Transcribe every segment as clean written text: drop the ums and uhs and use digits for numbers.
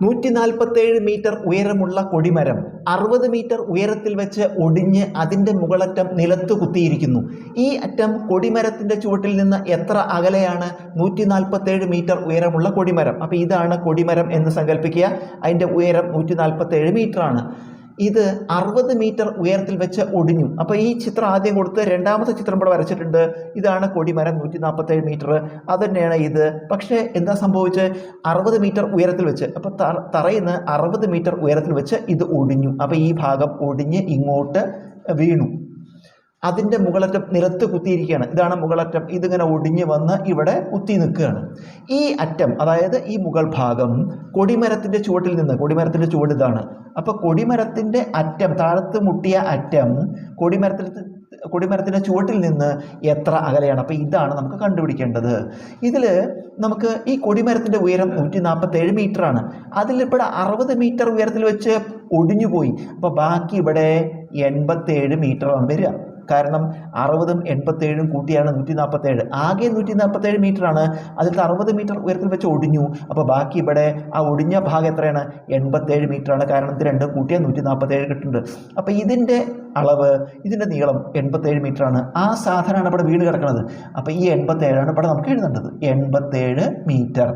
147 metre ഉയരമുള്ള കൊടിമരം 60 metre ഉയരത്തിൽ വെച്ച് ഒടിഞ്ഞ് അതിൻ്റെ മുകളറ്റം നിലത്ത് കുത്തിയിരിക്കുന്നു. ഈ അറ്റം കൊടിമരത്തിൻ്റെ ചുവട്ടിൽ നിന്ന് എത്ര അകലെയാണ്? 147 മീറ്റർ ഉയരമുള്ള കൊടിമരം. അപ്പോൾ ഇതാണ് കൊടിമരം എന്ന് സങ്കല്പിക്കുക. അതിൻ്റെ ഉയരം 147 മീറ്ററാണ്. ഇത് 60 മീറ്റർ ഉയരത്തിൽ വെച്ച് ഒടിഞ്ഞു. അപ്പോൾ ഈ ചിത്രം ആദ്യം കൊടുത്ത് രണ്ടാമത്തെ ചിത്രം ഇവിടെ വരച്ചിട്ടുണ്ട്. ഇതാണ് കൊടിമരം 147 മീറ്റർ. അത് തന്നെയാണ് ഇത്. പക്ഷേ എന്താ സംഭവിച്ചത്? 60 മീറ്റർ ഉയരത്തിൽ വെച്ച്, അപ്പോൾ തറയിൽ നിന്ന് 60 മീറ്റർ ഉയരത്തിൽ വെച്ച് ഇത് ഒടിഞ്ഞു. അപ്പോൾ ഈ ഭാഗം ഒടിഞ്ഞ് ഇങ്ങോട്ട് വീണു. അതിൻ്റെ മുകളറ്റം നിലത്ത് കുത്തിയിരിക്കുകയാണ്. ഇതാണ് മുകളറ്റം. ഇതിങ്ങനെ ഒടിഞ്ഞ് വന്ന് ഇവിടെ കുത്തി നിൽക്കുകയാണ്. ഈ അറ്റം, അതായത് ഈ മുകൾ ഭാഗം കൊടിമരത്തിൻ്റെ ചുവട്ടിൽ നിന്ന്, കൊടിമരത്തിൻ്റെ ചുവട് ഇതാണ്. അപ്പോൾ കൊടിമരത്തിൻ്റെ അറ്റം, താഴത്ത് മുട്ടിയ അറ്റം കൊടിമരത്തിൻ്റെ ചുവട്ടിൽ നിന്ന് എത്ര അകലെയാണ്? അപ്പോൾ ഇതാണ് നമുക്ക് കണ്ടുപിടിക്കേണ്ടത്. ഇതിൽ നമുക്ക് ഈ കൊടിമരത്തിൻ്റെ ഉയരം 147 മീറ്ററാണ്. അതിലിവിടെ 60 മീറ്റർ ഉയരത്തിൽ വെച്ച് ഒടിഞ്ഞു പോയി. അപ്പോൾ ബാക്കി ഇവിടെ 87 മീറ്ററാണ് വരിക. കാരണം 60ഉം 87ഉം കൂട്ടിയാണ് 147. ആകെ 147 മീറ്ററാണ്. അതിലത്തെ 60 മീറ്റർ ഉയരത്തിൽ വെച്ച് ഒടിഞ്ഞു. അപ്പോൾ ബാക്കി ഇവിടെ ആ ഒടിഞ്ഞ ഭാഗം എത്രയാണ്? 87 മീറ്ററാണ്. കാരണം ഇത് രണ്ടും കൂട്ടിയാൽ 147 കിട്ടുന്നുണ്ട്. അപ്പോൾ ഇതിൻ്റെ അളവ്, ഇതിൻ്റെ നീളം 87 മീറ്ററാണ്. ആ സാധനമാണ് ഇവിടെ വീണ് കിടക്കുന്നത്. അപ്പോൾ ഈ 87ആണ് ഇവിടെ നമുക്ക് എഴുതേണ്ടത്. 87 മീറ്റർ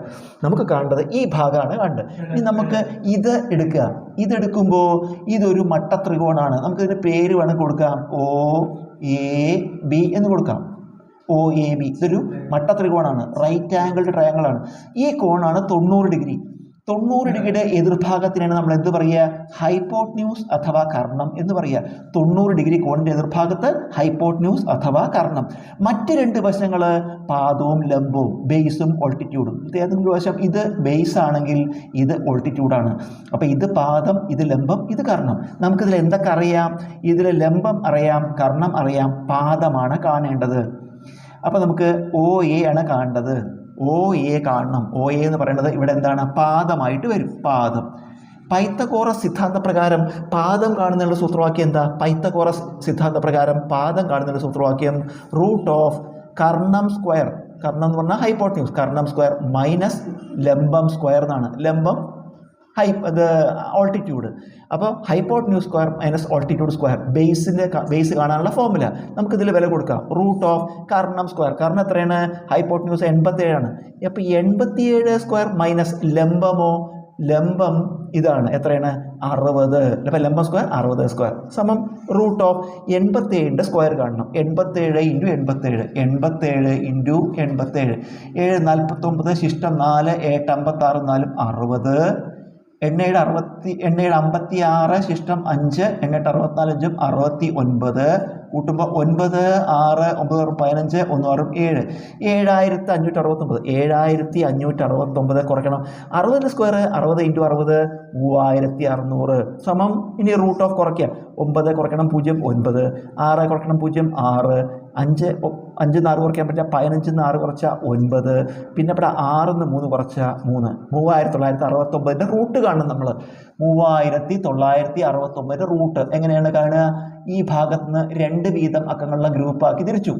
നമുക്ക് കാണേണ്ടത് ഈ ഭാഗമാണ് കണ്ടത്. ഇനി നമുക്ക് ഇത് എടുക്കുക. ഇതെടുക്കുമ്പോൾ ഇതൊരു മട്ട ത്രികോണാണ്. നമുക്കിതിൻ്റെ പേര് വേണം കൊടുക്കാം. OAB എന്ന് കൊടുക്കാം. OAB ഇതൊരു മട്ട ത്രികോണാണ്. റൈറ്റ് ആംഗിൾഡ് ട്രയാങ്കിൾ ആണ്. ഈ കോണാണ് 90 ഡിഗ്രി. 90 ഡിഗ്രിയുടെ എതിർഭാഗത്തിനാണ് നമ്മൾ എന്ത് പറയുക? ഹൈപ്പോട്ന്യൂസ് അഥവാ കർണം എന്ന് പറയുക. 90 ഡിഗ്രി കോണിൻ്റെ എതിർഭാഗത്ത് ഹൈപ്പോട്ന്യൂസ് അഥവാ കർണം. മറ്റ് രണ്ട് വശങ്ങൾ പാദവും ലംബവും, ബേസും ഓൾട്ടിറ്റ്യൂഡും. ഏതെങ്കിലും വശം ഇത് ബേസ് ആണെങ്കിൽ ഇത് ഓൾട്ടിറ്റ്യൂഡാണ്. അപ്പോൾ ഇത് പാദം, ഇത് ലംബം, ഇത് കർണം. നമുക്കിതിൽ എന്തൊക്കെ അറിയാം? ഇതിൽ ലംബം അറിയാം, കർണം അറിയാം, പാദമാണ് കാണേണ്ടത്. അപ്പോൾ നമുക്ക് OA ആണ് കാണേണ്ടത്. OA കാണണം. OA എന്ന് പറയുന്നത് ഇവിടെ എന്താണ്? പാദമായിട്ട് വരും. പാദം. പൈത്തഗോറസ് സിദ്ധാന്ത പ്രകാരം പാദം കാണുന്നതിനുള്ള സൂത്രവാക്യം എന്താ? പൈത്തഗോറസ് സിദ്ധാന്ത പ്രകാരം പാദം കാണുന്നതിനുള്ള സൂത്രവാക്യം √ കർണം സ്ക്വയർ. കർണം എന്ന് പറഞ്ഞാൽ ഹൈപ്പോട്ന്യൂസ്. കർണം സ്ക്വയർ മൈനസ് ലംബം സ്ക്വയർ എന്നാണ്. ലംബം ഓൾട്ടിറ്റ്യൂഡ്. അപ്പോൾ hypotenuse square minus altitude square. Base കാണാനുള്ള ഫോർമുല നമുക്കിതിൽ വില കൊടുക്കാം. √ കർണം സ്ക്വയർ. കർണം എത്രയാണ്? ഹൈപ്പോട്ന്യൂസ് 87 ആണ്. അപ്പോൾ 87 സ്ക്വയർ മൈനസ് ലംബമോ? ലംബം ഇതാണ്. എത്രയാണ്? 60. അപ്പോൾ ലംബം സ്ക്വയർ 60 സ്ക്വയർ സമം √ 87ൻ്റെ സ്ക്വയർ കാണണം. 87 × 87. 87 × 87. 7 49 ശിഷ്ടം 4 8 56 4 60. 8 56 ശിഷ്ടം 5 8 64 69 കൂട്ടുമ്പോൾ 9 6 9 15 1 6 7 7569. 7569 കുറയ്ക്കണം. 60 സ്ക്വയർ 60 × 60 3600 സമം. ഇനി √ കുറയ്ക്കുക. 9 കുറയ്ക്കണം 0 9, 6 കുറയ്ക്കണം 0 6, 5 5 4 കുറയ്ക്കാൻ പറ്റുക. 15 6 കുറച്ചാൽ 9. പിന്നെ ഇവിടെ 6 3 കുറച്ചാൽ 3. 3969 റൂട്ട് കാണണം നമ്മൾ. 3969 റൂട്ട് എങ്ങനെയാണ് കാണുക? ഈ ഭാഗത്ത് നിന്ന് 2 വീതം അക്കങ്ങളുള്ള ഗ്രൂപ്പാക്കി തിരിച്ചു.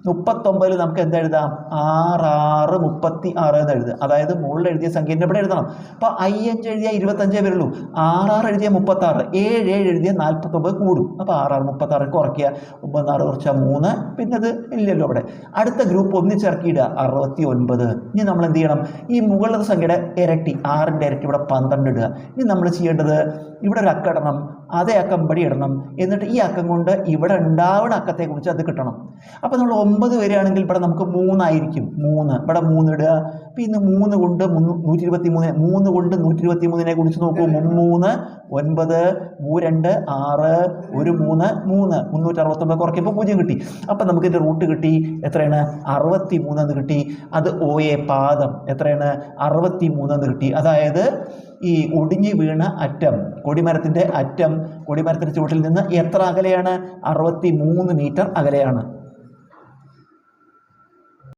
39 നമുക്ക് എന്താ എഴുതാം? 6 6 36 എന്ന് എഴുതുക. അതായത് മുകളിൽ എഴുതിയ സംഖ്യ ഇവിടെ എഴുതണം. അപ്പോൾ 5 എഴുതിയാൽ 25 വരുള്ളൂ. 6 6 എഴുതിയാൽ 36, 7 7 എഴുതിയാൽ 49 കൂടും. അപ്പോൾ 6 6 36 കുറയ്ക്കുക. 9 6 കുറച്ചാൽ 3. പിന്നെ അത് ഇല്ലല്ലോ ഇവിടെ. അടുത്ത ഗ്രൂപ്പ് ഒന്നിച്ചിറക്കിയിടുക 69. ഇനി നമ്മൾ എന്ത് ചെയ്യണം? ഈ മുകളിലത്തെ സംഖ്യയുടെ ഇരട്ടി, 6ൻ്റെ ഇരട്ടി ഇവിടെ 12 ഇടുക. ഇനി നമ്മൾ ചെയ്യേണ്ടത് ഇവിടെ ഒരു അക്കം ഇടണം, അതേ അക്കം ഇവിടെ ഇടണം. എന്നിട്ട് ഈ അക്കം കൊണ്ട് ഇവിടെ ഉണ്ടാവുന്ന അക്കത്തെക്കുറിച്ച് അത് കിട്ടണം. അപ്പോൾ നമ്മൾ 9 വരികയാണെങ്കിൽ ഇവിടെ നമുക്ക് 3 ആയിരിക്കും. 3 ഇവിടെ 3 ഇടുക. പിന്നെ 3 കൊണ്ട് 123, 3 കൊണ്ട് 123നെ കുറിച്ച് നോക്കൂ. 3 9 2 6 1 3 3 369 കുറയ്ക്കുമ്പോൾ 0 കിട്ടി. അപ്പം നമുക്കിൻ്റെ റൂട്ട് കിട്ടി. എത്രയാണ്? 63 എന്ന് കിട്ടി. അത് OA പാദം എത്രയാണ്? 63 എന്ന് കിട്ടി. അതായത് ഈ ഒടിഞ്ഞു വീണ അറ്റം, കൊടിമരത്തിൻ്റെ അറ്റം കൊടിമരത്തിൻ്റെ ചുവട്ടിൽ നിന്ന് എത്ര അകലെയാണ്? 63 മീറ്റർ അകലെയാണ്.